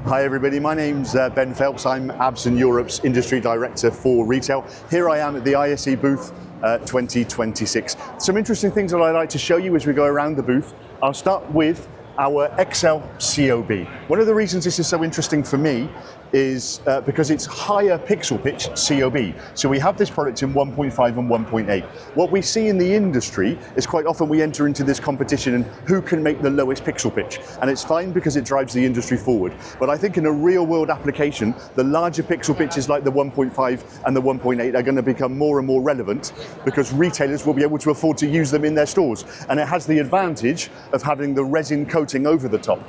Hi everybody, my name's Ben Phelps. I'm Absen Europe's Industry Director for Retail. Here I am at the ISE booth 2026. Some interesting things that I'd like to show you as we go around the booth. I'll start with our XL COB. One of the reasons this is so interesting for me is because it's higher pixel pitch COB. So we have this product in 1.5 and 1.8. What we see in the industry is quite often we enter into this competition and who can make the lowest pixel pitch. And it's fine because it drives the industry forward. But I think in a real world application, the larger pixel pitches like the 1.5 and the 1.8 are going to become more and more relevant because retailers will be able to afford to use them in their stores. And it has the advantage of having the resin coating over the top.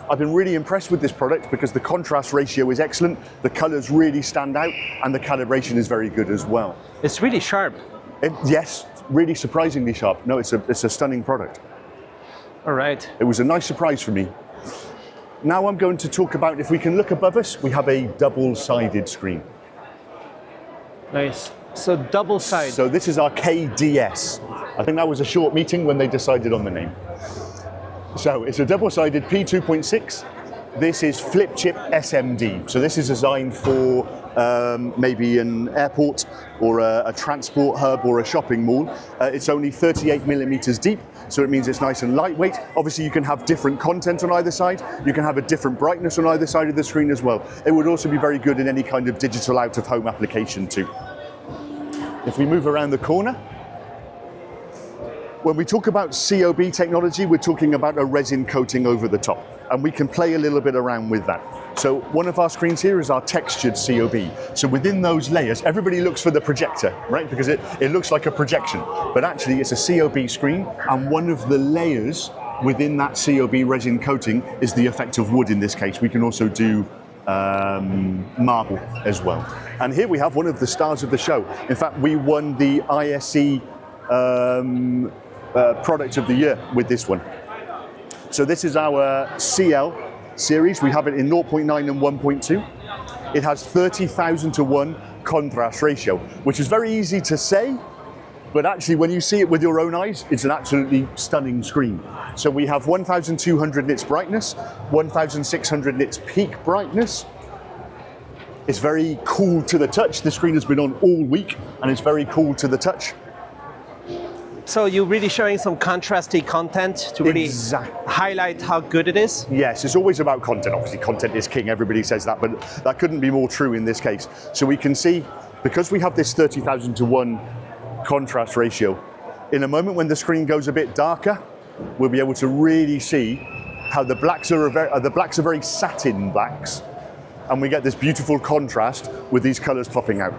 I've been really impressed with this product because the contrast ratio is excellent, the colors really stand out, and the calibration is very good as well. It's really sharp. Yes, really surprisingly sharp. No, it's a stunning product. All right. It was a nice surprise for me. Now I'm going to talk about, if we can look above us, we have a double-sided screen. Nice. So double-sided. So this is our KDS. I think that was a short meeting when they decided on the name. So it's a double-sided P2.6. This is flip chip SMD. So this is designed for maybe an airport or a transport hub or a shopping mall. It's only 38 millimeters deep, so it means it's nice and lightweight. Obviously you can have different content on either side. You can have a different brightness on either side of the screen as well. It would also be very good in any kind of digital out-of-home application too. If we move around the corner, when we talk about COB technology, we're talking about a resin coating over the top, and we can play a little bit around with that. So one of our screens here is our textured COB. So within those layers, everybody looks for the projector, right? Because it looks like a projection, but actually it's a COB screen, and one of the layers within that COB resin coating is the effect of wood in this case. We can also do marble as well. And here we have one of the stars of the show. In fact, we won the ISE product of the year with this one. So this is our CL series. We have it in 0.9 and 1.2. It has 30,000 to 1 contrast ratio, which is very easy to say, but actually when you see it with your own eyes, it's an absolutely stunning screen. So we have 1,200 nits brightness, 1,600 nits peak brightness. It's very cool to the touch. The screen has been on all week and it's very cool to the touch. So you're really showing some contrasty content to really highlight how good it is? Yes, it's always about content. Obviously, content is king. Everybody says that, but that couldn't be more true in this case. So we can see, because we have this 30,000 to 1 contrast ratio, in a moment when the screen goes a bit darker, we'll be able to really see how the blacks are very satin blacks, and we get this beautiful contrast with these colors popping out.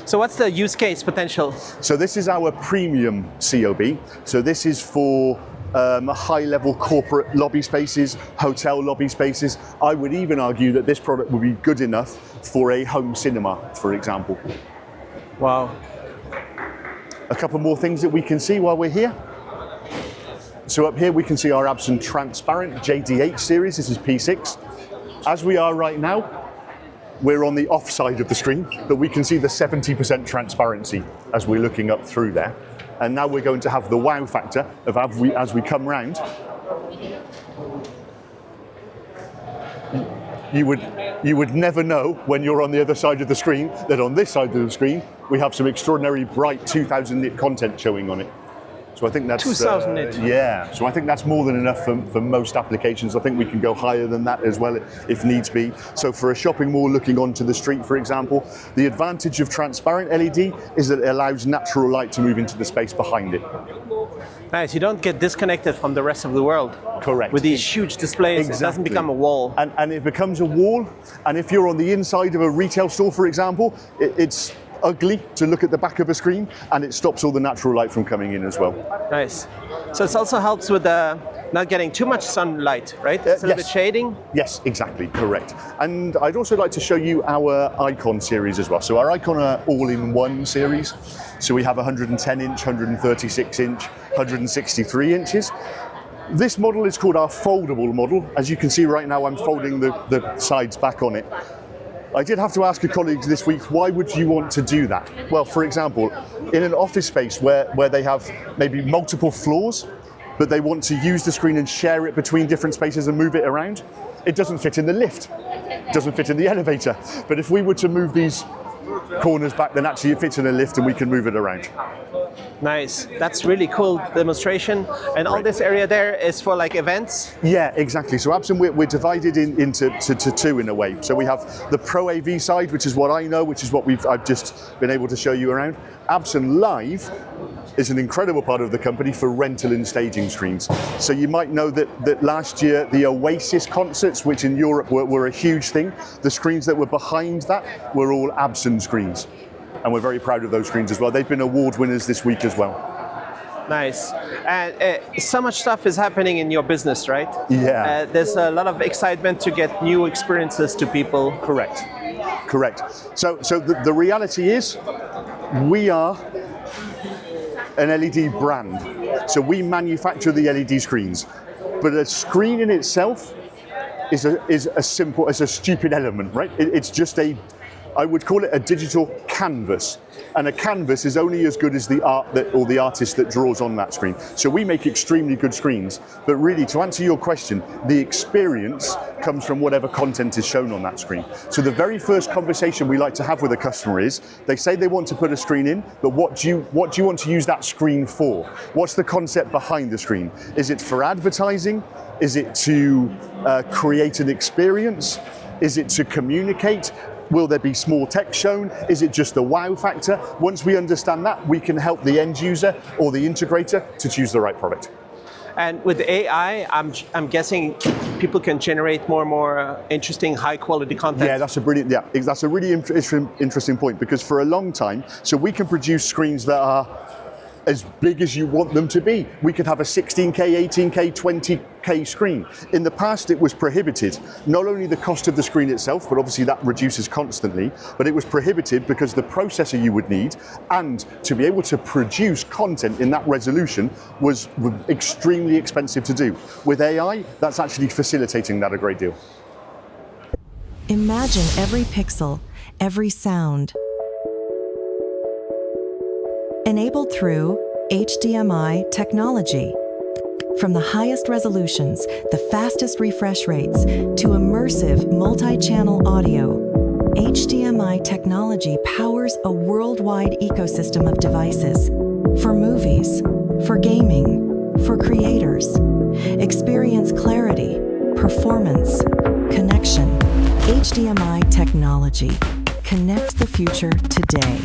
So what's the use case potential? So this is our premium COB. So this is for high-level corporate lobby spaces, hotel lobby spaces. I would even argue that this product would be good enough for a home cinema, for example. Wow. A couple more things that we can see while we're here. So up here we can see our Absen transparent JDH series. This is P6. As we are right now, we're on the off side of the screen, but we can see the 70% transparency as we're looking up through there. And now we're going to have the wow factor of as we come round. You would never know when you're on the other side of the screen that on this side of the screen we have some extraordinary bright 2000 nit content showing on it. So I think that's 2000 nit. Yeah. So I think that's more than enough for most applications. I think we can go higher than that as well if needs be. So for a shopping mall looking onto the street, for example, the advantage of transparent LED is that it allows natural light to move into the space behind it. Nice. You don't get disconnected from the rest of the world. Correct. With these huge displays, It doesn't become a wall. And it becomes a wall. And if you're on the inside of a retail store, for example, it's ugly to look at the back of a screen, and it stops all the natural light from coming in as well. Nice. So it also helps with not getting too much sunlight, right? It's a little bit shading. Yes, exactly, correct. And I'd also like to show you our Icon series as well. So our Icon are all-in-one series. So we have 110 inch, 136 inch, 163 inches. This model is called our foldable model. As you can see right now, I'm folding the sides back on it. I did have to ask a colleague this week, why would you want to do that? Well, for example, in an office space where they have maybe multiple floors, but they want to use the screen and share it between different spaces and move it around, It doesn't fit in the lift, it doesn't fit in the elevator. But if we were to move these corners back, then actually it fits in a lift and we can move it around. Nice. That's really cool demonstration. And all this area there is for like events? Yeah, exactly. So Absen, we're divided into two in a way. So we have the Pro AV side, which is what I know, which is what I've just been able to show you around. Absen Live is an incredible part of the company for rental and staging screens. So you might know that last year the Oasis concerts, which in Europe were a huge thing, the screens that were behind that were all Absen screens. And we're very proud of those screens as well. They've been award winners this week as well. Nice. And so much stuff is happening in your business, right? Yeah. There's a lot of excitement to get new experiences to people. Correct. So the reality is, we are an LED brand. So we manufacture the LED screens. But a screen in itself is a stupid element, right? It's just I would call it a digital canvas. And a canvas is only as good as the art or the artist that draws on that screen. So we make extremely good screens, but really, to answer your question, the experience comes from whatever content is shown on that screen. So the very first conversation we like to have with a customer is, they say they want to put a screen in, but what do you want to use that screen for? What's the concept behind the screen? Is it for advertising? Is it to create an experience? Is it to communicate? Will there be small text shown? Is it just the wow factor? Once we understand that, we can help the end user or the integrator to choose the right product. And with AI, I'm guessing people can generate more and more interesting, high-quality content. Yeah, that's a really interesting point, because for a long time, so we can produce screens that are as big as you want them to be. We could have a 16K, 18K, 20K screen. In the past, it was prohibited. Not only the cost of the screen itself, but obviously that reduces constantly, but it was prohibited because the processor you would need and to be able to produce content in that resolution was extremely expensive to do. With AI, that's actually facilitating that a great deal. Imagine every pixel, every sound, enabled through HDMI technology. From the highest resolutions, the fastest refresh rates, to immersive multi-channel audio, HDMI technology powers a worldwide ecosystem of devices for movies, for gaming, for creators. Experience clarity, performance, connection. HDMI technology. Connect the future today.